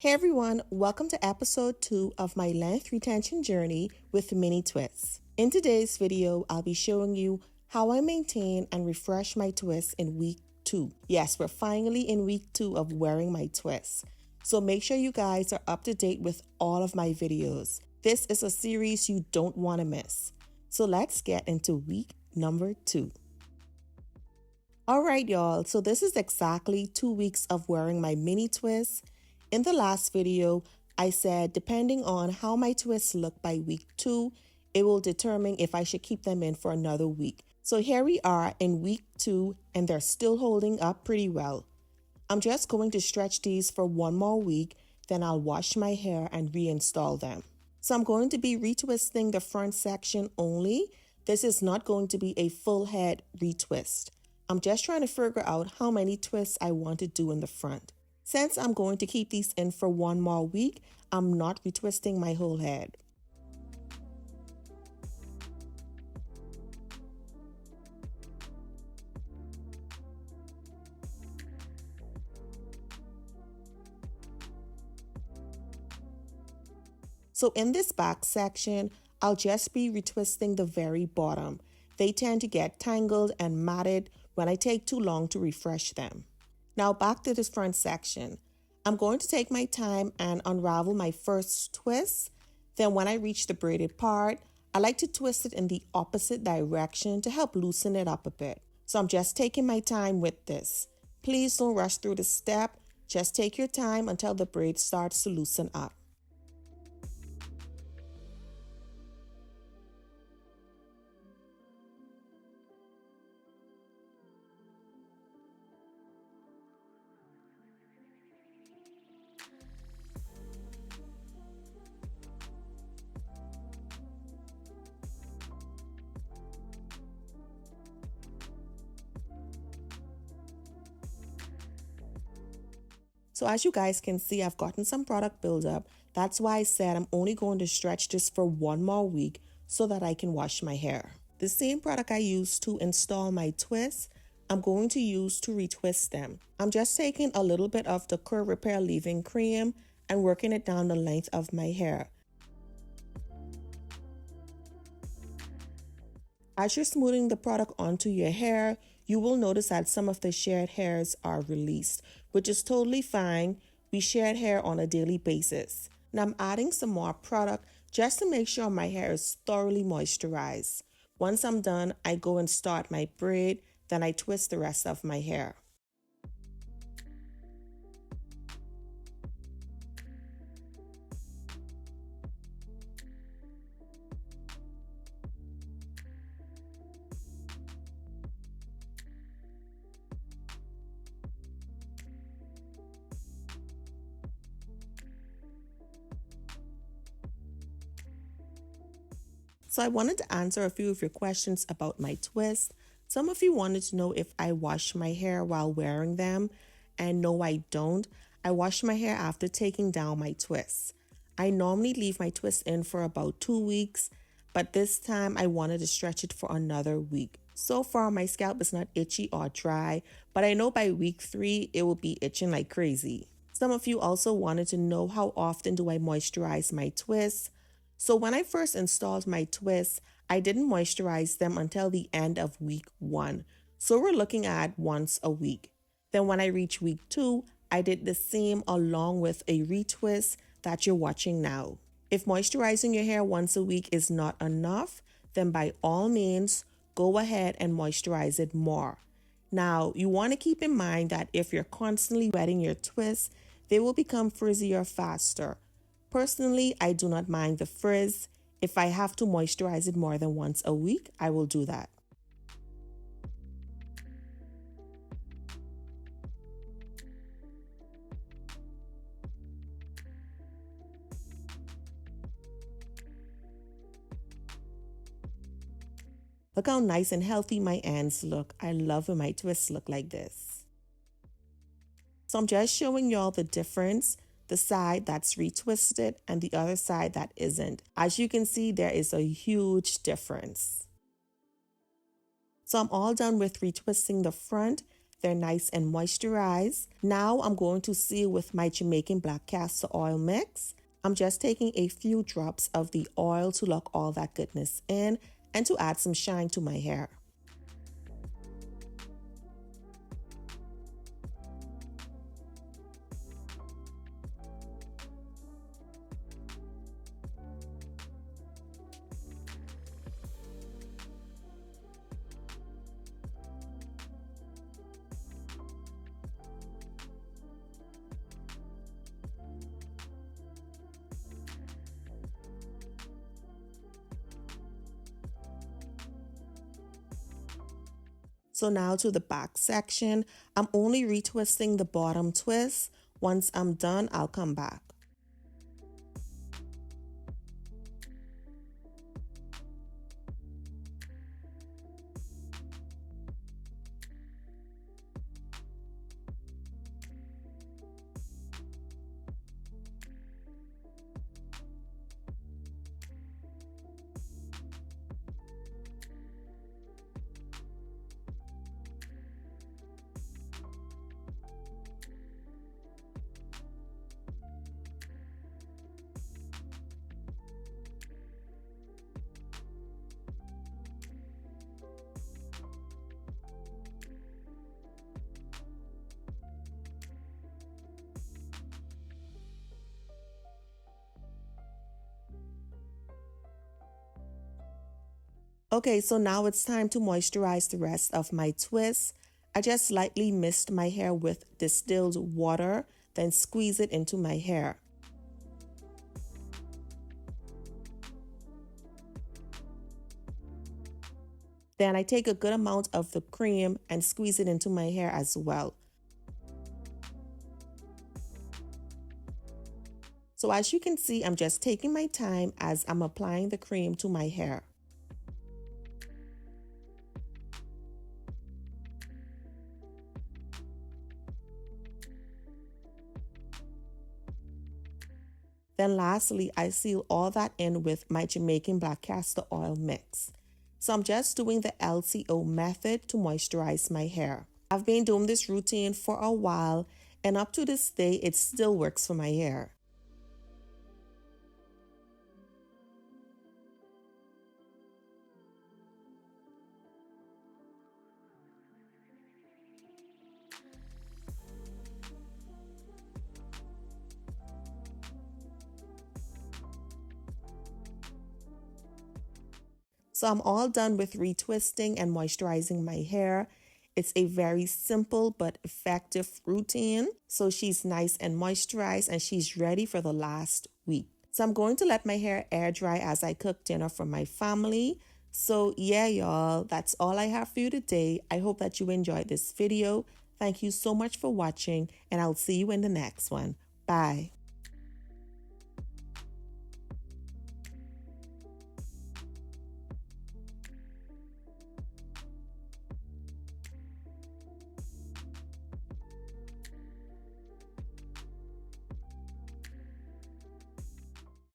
Hey everyone, welcome to episode 2 of my length retention journey with mini twists. In today's video, I'll be showing you how I maintain and refresh my twists in week 2. Yes, we're finally in week 2 of wearing my twists. So make sure you guys are up to date with all of my videos. This is a series you don't want to miss. So let's get into week number 2. Alright y'all, so this is exactly 2 weeks of wearing my mini twists. In the last video, I said depending on how my twists look by week 2, it will determine if I should keep them in for another week. So here we are in week 2 and they're still holding up pretty well. I'm just going to stretch these for one more week, then I'll wash my hair and reinstall them. So I'm going to be retwisting the front section only. This is not going to be a full head retwist. I'm just trying to figure out how many twists I want to do in the front. Since I'm going to keep these in for one more week, I'm not retwisting my whole head. So in this back section, I'll just be retwisting the very bottom. They tend to get tangled and matted when I take too long to refresh them. Now back to this front section. I'm going to take my time and unravel my first twist. Then when I reach the braided part, I like to twist it in the opposite direction to help loosen it up a bit. So I'm just taking my time with this. Please don't rush through the step. Just take your time until the braid starts to loosen up. So as you guys can see, I've gotten some product buildup. That's why I said I'm only going to stretch this for one more week so that I can wash my hair. The same product I used to install my twists, I'm going to use to retwist them. I'm just taking a little bit of the curl repair leave-in cream and working it down the length of my hair. As you're smoothing the product onto your hair, you will notice that some of the shared hairs are released, which is totally fine. We shed hair on a daily basis. Now I'm adding some more product just to make sure my hair is thoroughly moisturized. Once I'm done, I go and start my braid, then I twist the rest of my hair. So I wanted to answer a few of your questions about my twists. Some of you wanted to know if I wash my hair while wearing them, and no, I don't. I wash my hair after taking down my twists. I normally leave my twists in for about 2 weeks, but this time I wanted to stretch it for another week. So far, my scalp is not itchy or dry, but I know by week 3, it will be itching like crazy. Some of you also wanted to know how often do I moisturize my twists. So when I first installed my twists, I didn't moisturize them until the end of week 1. So we're looking at once a week. Then when I reached week 2, I did the same along with a retwist that you're watching now. If moisturizing your hair once a week is not enough, then by all means, go ahead and moisturize it more. Now, you want to keep in mind that if you're constantly wetting your twists, they will become frizzier faster. Personally, I do not mind the frizz. If I have to moisturize it more than once a week, I will do that. Look how nice and healthy my ends look. I love when my twists look like this. So I'm just showing y'all the difference. The side that's retwisted and the other side that isn't. As you can see, there is a huge difference. So I'm all done with retwisting the front They're nice and moisturized. Now I'm going to seal with my Jamaican black castor oil mix. I'm just taking a few drops of the oil to lock all that goodness in and to add some shine to my hair. So now to the back section, I'm only retwisting the bottom twist. Once I'm done, I'll come back. Okay, so now it's time to moisturize the rest of my twist. I just lightly mist my hair with distilled water, then squeeze it into my hair. Then I take a good amount of the cream and squeeze it into my hair as well. So as you can see, I'm just taking my time as I'm applying the cream to my hair. Then lastly, I seal all that in with my Jamaican black castor oil mix. So I'm just doing the LCO method to moisturize my hair. I've been doing this routine for a while, and up to this day, it still works for my hair. So I'm all done with retwisting and moisturizing my hair. It's a very simple but effective routine. So she's nice and moisturized and she's ready for the last week. So I'm going to let my hair air dry as I cook dinner for my family. So yeah, y'all, that's all I have for you today. I hope that you enjoyed this video. Thank you so much for watching, and I'll see you in the next one. Bye.